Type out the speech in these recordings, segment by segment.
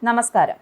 നമസ്കാരം.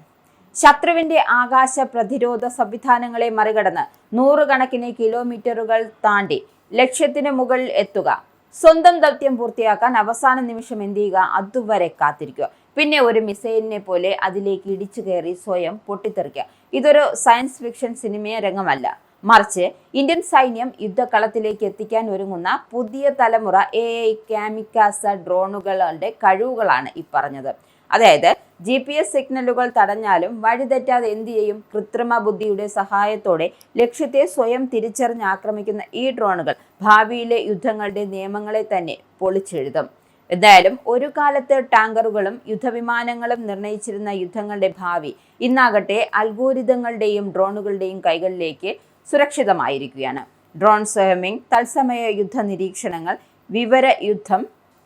ശത്രുവിന്റെ ആകാശ പ്രതിരോധ സംവിധാനങ്ങളെ മറികടന്ന് നൂറുകണക്കിന് കിലോമീറ്ററുകൾ താണ്ടി ലക്ഷ്യത്തിന് മുകളിൽ എത്തുക, സ്വന്തം ദൗത്യം പൂർത്തിയാക്കാൻ അവസാന നിമിഷം എന്ത് ചെയ്യുക, അതുവരെ കാത്തിരിക്കുക, പിന്നെ ഒരു മിസൈലിനെ പോലെ അതിലേക്ക് ഇടിച്ചു കയറി സ്വയം പൊട്ടിത്തെറിക്കുക. ഇതൊരു സയൻസ് ഫിക്ഷൻ സിനിമ രംഗമല്ല, മറിച്ച് ഇന്ത്യൻ സൈന്യം യുദ്ധകളത്തിലേക്ക് എത്തിക്കാൻ ഒരുങ്ങുന്ന പുതിയ തലമുറ AI കാമിക്കാസ ഡ്രോണുകളുടെ കഴിവുകളാണ് ഈ പറഞ്ഞത്. അതായത് GPS സിഗ്നലുകൾ തടഞ്ഞാലും വഴിതെറ്റാതെ എന്ത് ചെയ്യും, കൃത്രിമ ബുദ്ധിയുടെ സഹായത്തോടെ ലക്ഷ്യത്തെ സ്വയം തിരിച്ചറിഞ്ഞ് ആക്രമിക്കുന്ന ഈ ഡ്രോണുകൾ ഭാവിയിലെ യുദ്ധങ്ങളുടെ നിയമങ്ങളെ തന്നെ പൊളിച്ചെഴുതും. എന്തായാലും ഒരു കാലത്ത് ടാങ്കറുകളും യുദ്ധവിമാനങ്ങളും നിർണയിച്ചിരുന്ന യുദ്ധങ്ങളുടെ ഭാവി ഇന്നാകട്ടെ അൽഗോരിതങ്ങളുടെയും ഡ്രോണുകളുടെയും കൈകളിലേക്ക് സുരക്ഷിതമായിരിക്കുകയാണ്. ഡ്രോൺ സ്വയമിംഗ്, തത്സമയ യുദ്ധ നിരീക്ഷണങ്ങൾ, വിവര യുദ്ധം,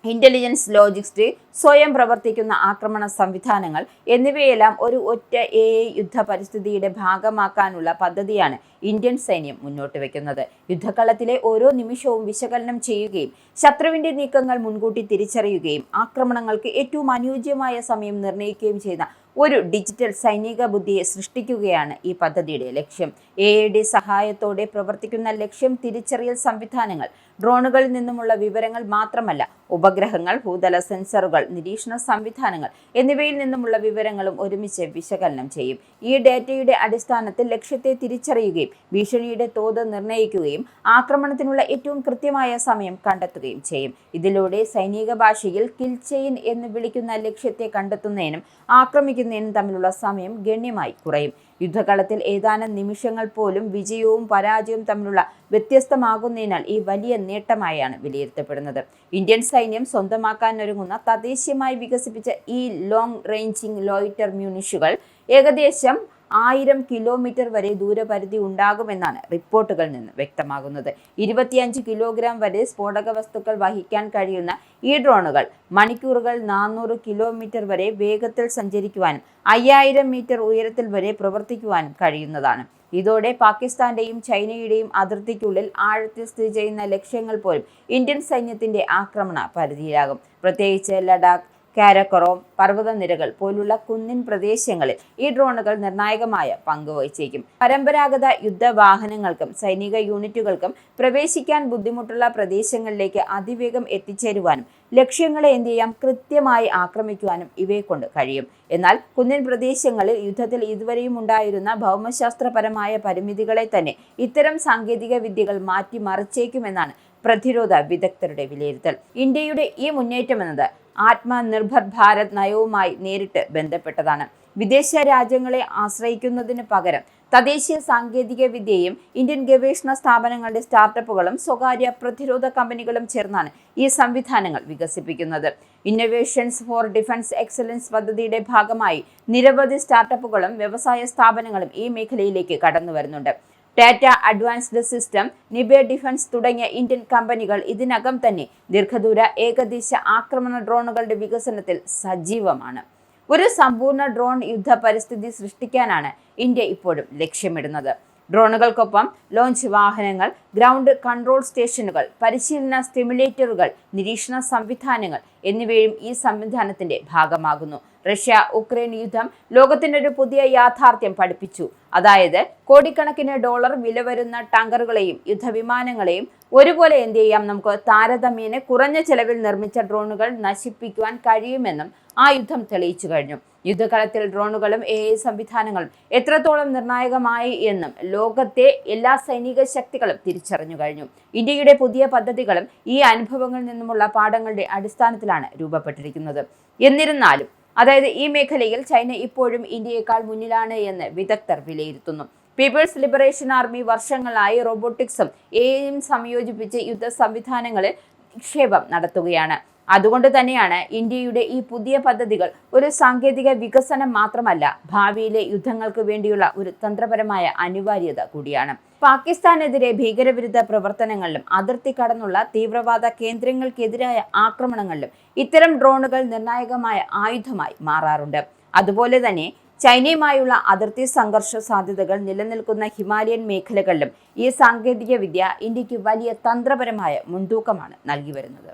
ഇന്റലിജൻസ്, ലോജിസ്റ്റിക്സ്, സ്വയം പ്രവർത്തിക്കുന്ന ആക്രമണ സംവിധാനങ്ങൾ എന്നിവയെല്ലാം ഒരു ഒറ്റ AI യുദ്ധ പരിസ്ഥിതിയുടെ ഭാഗമാക്കാനുള്ള പദ്ധതിയാണ് ഇന്ത്യൻ സൈന്യം മുന്നോട്ട് വെക്കുന്നത്. യുദ്ധകളത്തിലെ ഓരോ നിമിഷവും വിശകലനം ചെയ്യുകയും ശത്രുവിന്റെ നീക്കങ്ങൾ മുൻകൂട്ടി തിരിച്ചറിയുകയും ആക്രമണങ്ങൾക്ക് ഏറ്റവും അനുയോജ്യമായ സമയം നിർണ്ണയിക്കുകയും ചെയ്യുന്ന ഒരു ഡിജിറ്റൽ സൈനിക ബുദ്ധിയെ സൃഷ്ടിക്കുകയാണ് ഈ പദ്ധതിയുടെ ലക്ഷ്യം. AI സഹായത്തോടെ പ്രവർത്തിക്കുന്ന ലക്ഷ്യം തിരിച്ചറിയൽ സംവിധാനങ്ങൾ, ഡ്രോണുകളിൽ നിന്നുമുള്ള വിവരങ്ങൾ മാത്രമല്ല, ഉപഗ്രഹങ്ങൾ, ഭൂതല സെൻസറുകൾ, നിരീക്ഷണ സംവിധാനങ്ങൾ എന്നിവയിൽ നിന്നുമുള്ള വിവരങ്ങളും ഒരുമിച്ച് വിശകലനം ചെയ്യും. ഈ ഡേറ്റയുടെ അടിസ്ഥാനത്തിൽ ലക്ഷ്യത്തെ തിരിച്ചറിയുകയും ഭീഷണിയുടെ തോത് നിർണ്ണയിക്കുകയും ആക്രമണത്തിനുള്ള ഏറ്റവും കൃത്യമായ സമയം കണ്ടെത്തുകയും ചെയ്യും. ഇതിലൂടെ സൈനിക ഭാഷയിൽ കിൽ ചെയിൻ എന്ന് വിളിക്കുന്ന ലക്ഷ്യത്തെ കണ്ടെത്തുന്നതിനും ആക്രമിക്കുന്നതിനും തമ്മിലുള്ള സമയം ഗണ്യമായി കുറയും. യുദ്ധകളത്തിൽ ഏതാനും നിമിഷങ്ങൾ പോലും വിജയവും പരാജയവും തമ്മിലുള്ള വ്യത്യസ്തമാകുന്നതിനാൽ ഈ വലിയ നേട്ടമായാണ് വിലയിരുത്തപ്പെടുന്നത്. ഇന്ത്യൻ സൈന്യം സ്വന്തമാക്കാനൊരുങ്ങുന്ന തദ്ദേശീയമായി വികസിപ്പിച്ച ഈ ലോങ് റേഞ്ചിങ് ലോയിറ്റർ മ്യൂണിഷുകൾ ഏകദേശം 1000 കിലോമീറ്റർ വരെ ദൂരപരിധി ഉണ്ടാകുമെന്നാണ് റിപ്പോർട്ടുകളിൽ നിന്ന് വ്യക്തമാകുന്നത്. 25 കിലോഗ്രാം വരെ സ്ഫോടക വസ്തുക്കൾ വഹിക്കാൻ കഴിയുന്ന ഈ ഡ്രോണുകൾ മണിക്കൂറുകൾ 400 കിലോമീറ്റർ വരെ വേഗത്തിൽ സഞ്ചരിക്കുവാനും 5000 മീറ്റർ ഉയരത്തിൽ വരെ പ്രവർത്തിക്കുവാനും കഴിയുന്നതാണ്. ഇതോടെ പാകിസ്ഥാന്റെയും ചൈനയുടെയും അതിർത്തിക്കുള്ളിൽ ആഴത്തിൽ സ്ഥിതി ചെയ്യുന്ന ലക്ഷ്യങ്ങൾ പോലും ഇന്ത്യൻ സൈന്യത്തിന്റെ ആക്രമണ പരിധിയിലാകും. പ്രത്യേകിച്ച് ലഡാക്ക്, കാരക്കോറം പർവ്വതനിരകൾ പോലുള്ള കുന്നിൻ പ്രദേശങ്ങളിൽ ഈ ഡ്രോണുകൾ നിർണായകമായ പങ്കുവഹിച്ചേക്കും. പരമ്പരാഗത യുദ്ധവാഹനങ്ങൾക്കും സൈനിക യൂണിറ്റുകൾക്കും പ്രവേശിക്കാൻ ബുദ്ധിമുട്ടുള്ള പ്രദേശങ്ങളിലേക്ക് അതിവേഗം എത്തിച്ചേരുവാനും ലക്ഷ്യങ്ങളെ എന്ത് ചെയ്യാം, കൃത്യമായി ആക്രമിക്കുവാനും ഇവയെ കൊണ്ട് കഴിയും. എന്നാൽ കുന്നിൻ പ്രദേശങ്ങളിൽ യുദ്ധത്തിൽ ഇതുവരെയും ഉണ്ടായിരുന്ന ഭൗമശാസ്ത്രപരമായ പരിമിതികളെ തന്നെ ഇത്തരം സാങ്കേതിക വിദ്യകൾ മാറ്റിമറിച്ചേക്കുമെന്നാണ് പ്രതിരോധ വിദഗ്ധരുടെ വിലയിരുത്തൽ. ഇന്ത്യയുടെ ഈ മുന്നേറ്റം എന്നത് ആത്മനിർഭർ ഭാരത് നയവുമായി നേരിട്ട് ബന്ധപ്പെട്ടതാണ്. വിദേശ രാജ്യങ്ങളെ ആശ്രയിക്കുന്നതിന് പകരം തദ്ദേശീയ സാങ്കേതിക വിദ്യയും ഇന്ത്യൻ ഗവേഷണ സ്ഥാപനങ്ങളുടെ സ്റ്റാർട്ടപ്പുകളും സ്വകാര്യ പ്രതിരോധ കമ്പനികളും ചേർന്നാണ് ഈ സംവിധാനങ്ങൾ വികസിപ്പിക്കുന്നത്. ഇന്നൊവേഷൻസ് ഫോർ ഡിഫൻസ് എക്സലൻസ് പദ്ധതിയുടെ ഭാഗമായി നിരവധി സ്റ്റാർട്ടപ്പുകളും വ്യവസായ സ്ഥാപനങ്ങളും ഈ മേഖലയിലേക്ക് കടന്നു വരുന്നുണ്ട്. ടാറ്റ അഡ്വാൻസ്ഡ് സിസ്റ്റം, നിബെ ഡിഫൻസ് തുടങ്ങിയ ഇന്ത്യൻ കമ്പനികൾ ഇതിനകം തന്നെ ദീർഘദൂര ഏകദേശ ആക്രമണ ഡ്രോണുകളുടെ വികസനത്തിൽ സജീവമാണ്. ഒരു സമ്പൂർണ്ണ ഡ്രോൺ യുദ്ധ പരിസ്ഥിതി സൃഷ്ടിക്കാനാണ് ഇന്ത്യ ഇപ്പോഴും ലക്ഷ്യമിടുന്നത്. ഡ്രോണുകൾക്കൊപ്പം ലോഞ്ച് വാഹനങ്ങൾ, ഗ്രൗണ്ട് കൺട്രോൾ സ്റ്റേഷനുകൾ, പരിശീലന സ്റ്റിമുലേറ്ററുകൾ, നിരീക്ഷണ സംവിധാനങ്ങൾ എന്നിവയും ഈ സംവിധാനത്തിന്റെ ഭാഗമാകുന്നു. റഷ്യ ഉക്രൈൻ യുദ്ധം ലോകത്തിന് ഒരു പുതിയ യാഥാർത്ഥ്യം പഠിപ്പിച്ചു. അതായത് കോടിക്കണക്കിന് ഡോളർ വില വരുന്ന ടാങ്കറുകളെയും യുദ്ധവിമാനങ്ങളെയും ഒരുപോലെ എന്ത് ചെയ്യാം, നമുക്ക് താരതമ്യേന കുറഞ്ഞ ചെലവിൽ നിർമ്മിച്ച ഡ്രോണുകൾ നശിപ്പിക്കുവാൻ കഴിയുമെന്നും ആ യുദ്ധം തെളിയിച്ചു കഴിഞ്ഞു. യുദ്ധകളത്തിൽ ഡ്രോണുകളും AI സംവിധാനങ്ങളും എത്രത്തോളം നിർണായകമായി എന്നും ലോകത്തെ എല്ലാ സൈനിക ശക്തികളും തിരിച്ചറിഞ്ഞു കഴിഞ്ഞു. ഇന്ത്യയുടെ പുതിയ പദ്ധതികളും ഈ അനുഭവങ്ങളിൽ നിന്നുമുള്ള പാഠങ്ങളുടെ അടിസ്ഥാനത്തിലാണ് രൂപപ്പെട്ടിരിക്കുന്നത്. എന്നിരുന്നാലും അതായത് ഈ മേഖലയിൽ ചൈന ഇപ്പോഴും ഇന്ത്യയേക്കാൾ മുന്നിലാണ് എന്ന് വിദഗ്ധർ വിലയിരുത്തുന്നു. പീപ്പിൾസ് ലിബറേഷൻ ആർമി വർഷങ്ങളായി റോബോട്ടിക്സും AI സംയോജിപ്പിച്ച് യുദ്ധ സംവിധാനങ്ങളിൽ നിക്ഷേപം നടത്തുകയാണ്. അതുകൊണ്ട് തന്നെയാണ് ഇന്ത്യയുടെ ഈ പുതിയ പദ്ധതികൾ ഒരു സാങ്കേതിക വികസനം മാത്രമല്ല, ഭാവിയിലെ യുദ്ധങ്ങൾക്ക് വേണ്ടിയുള്ള ഒരു തന്ത്രപരമായ അനിവാര്യത കൂടിയാണ്. പാകിസ്ഥാനെതിരെ ഭീകരവിരുദ്ധ പ്രവർത്തനങ്ങളിലും അതിർത്തി കടന്നുള്ള തീവ്രവാദ കേന്ദ്രങ്ങൾക്കെതിരായ ആക്രമണങ്ങളിലും ഇത്തരം ഡ്രോണുകൾ നിർണായകമായ ആയുധമായി മാറാറുണ്ട്. അതുപോലെ തന്നെ ചൈനയുമായുള്ള അതിർത്തി സംഘർഷ സാധ്യതകൾ നിലനിൽക്കുന്ന ഹിമാലയൻ മേഖലകളിലും ഈ സാങ്കേതിക വിദ്യ ഇന്ത്യക്ക് വലിയ തന്ത്രപരമായ മുൻതൂക്കമാണ് നൽകി വരുന്നത്.